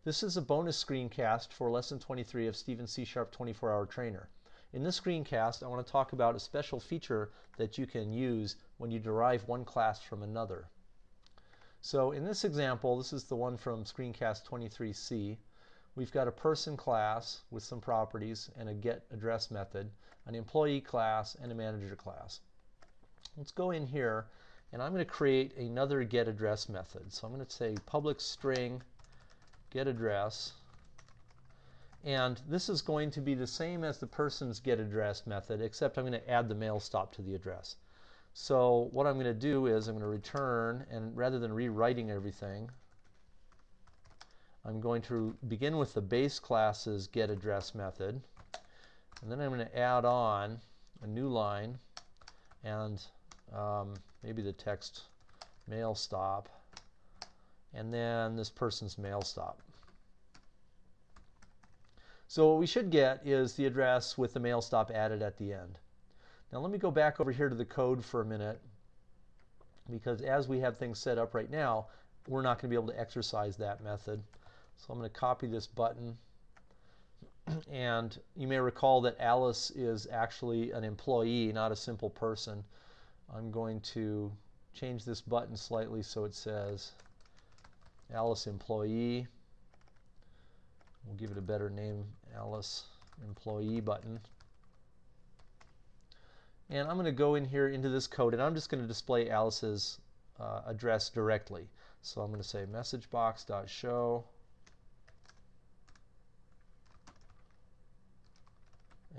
This is a bonus screencast for Lesson 23 of Stephen's C# 24-Hour Trainer. In this screencast, I want to talk about a special feature that you can use when you derive one class from another. So in this example, this is the one from screencast 23C. We've got a person class with some properties and a getAddress method, an employee class, and a manager class. Let's go in here, and I'm going to create another getAddress method. So I'm going to say public string getAddress, and this is going to be the same as the person's getAddress method, except I'm going to add the mail stop to the address. So what I'm going to do is I'm going to return, and rather than rewriting everything, I'm going to begin with the base class's getAddress method, and then I'm going to add on a new line and maybe the text mail stop, and then this person's mail stop. So what we should get is the address with the mail stop added at the end. Now let me go back over here to the code for a minute, because as we have things set up right now, we're not going to be able to exercise that method. So I'm going to copy this button, and you may recall that Alice is actually an employee, not a simple person. I'm going to change this button slightly so it says Alice employee. We'll give it a better name, Alice employee button. And I'm going to go in here into this code, and I'm just going to display Alice's address directly. So I'm going to say messagebox.show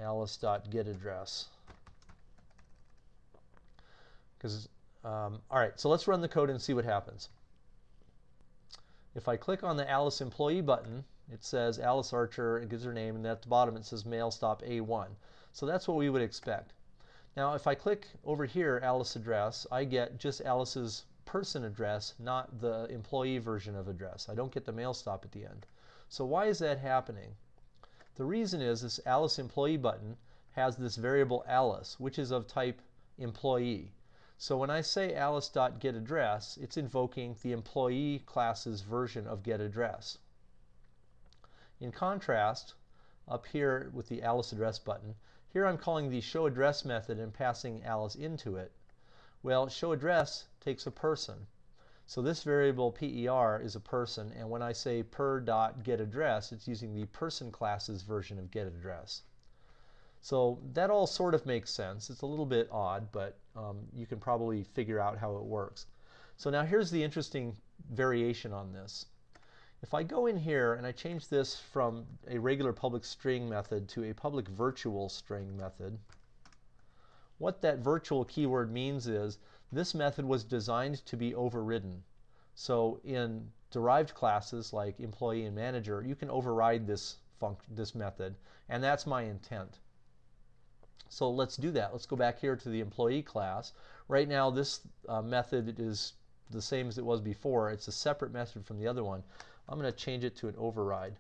alice.getAddress. All right, so let's run the code and see what happens. If I click on the Alice employee button, it says Alice Archer, it gives her name, and at the bottom it says mail stop A1. So that's what we would expect. Now if I click over here, Alice address, I get just Alice's person address, not the employee version of address. I don't get the mail stop at the end. So why is that happening? The reason is this Alice employee button has this variable Alice, which is of type employee. So when I say alice.getAddress, it's invoking the employee class's version of getAddress. In contrast, up here with the Alice address button, here I'm calling the showAddress method and passing Alice into it. Well, showAddress takes a person. So this variable PER is a person, and when I say per.getAddress, it's using the person class's version of getAddress. So that all sort of makes sense. It's a little bit odd, but you can probably figure out how it works. So now here's the interesting variation on this. If I go in here and I change this from a regular public string method to a public virtual string method, what that virtual keyword means is this method was designed to be overridden. So in derived classes like employee and manager, you can override this method, and that's my intent. So let's do that. Let's go back here to the employee class. Right now this method is the same as it was before. It's a separate method from the other one. I'm going to change it to an override.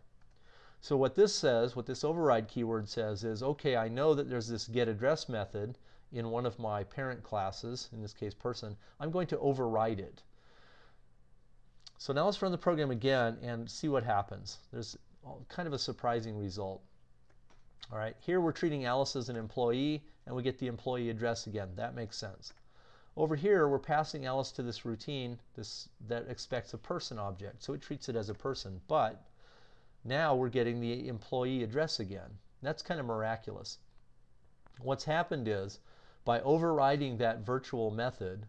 So what this says, what this override keyword says is, okay, I know that there's this getAddress method in one of my parent classes, in this case person. I'm going to override it. So now let's run the program again and see what happens. There's kind of a surprising result. All right, here we're treating Alice as an employee, and we get the employee address again. That makes sense. Over here, we're passing Alice to this routine that expects a person object, so it treats it as a person. But now we're getting the employee address again. That's kind of miraculous. What's happened is, by overriding that virtual method,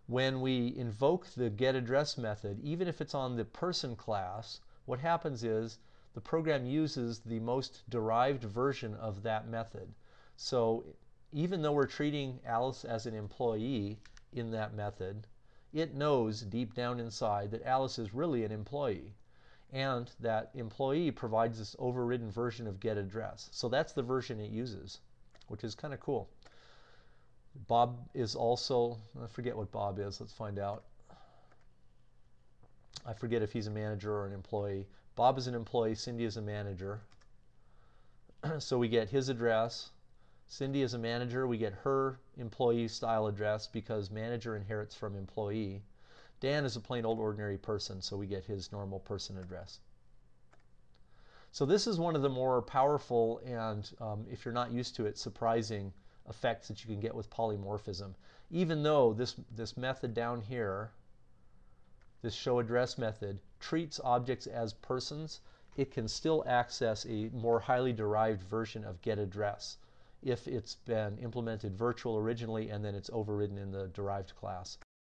when we invoke the getAddress method, even if it's on the person class, what happens is the program uses the most derived version of that method. So even though we're treating Alice as an employee in that method, it knows deep down inside that Alice is really an employee, and that employee provides this overridden version of getAddress. So that's the version it uses, which is kind of cool. Bob is also, I forget what Bob is, let's find out. I forget if he's a manager or an employee. Bob is an employee, Cindy is a manager. So we get his address. Cindy is a manager, we get her employee style address because manager inherits from employee. Dan is a plain old ordinary person, so we get his normal person address. So this is one of the more powerful and, if you're not used to it, surprising effects that you can get with polymorphism. Even though this method down here, this show address method, treats objects as persons, it can still access a more highly derived version of get address if it's been implemented virtual originally and then it's overridden in the derived class.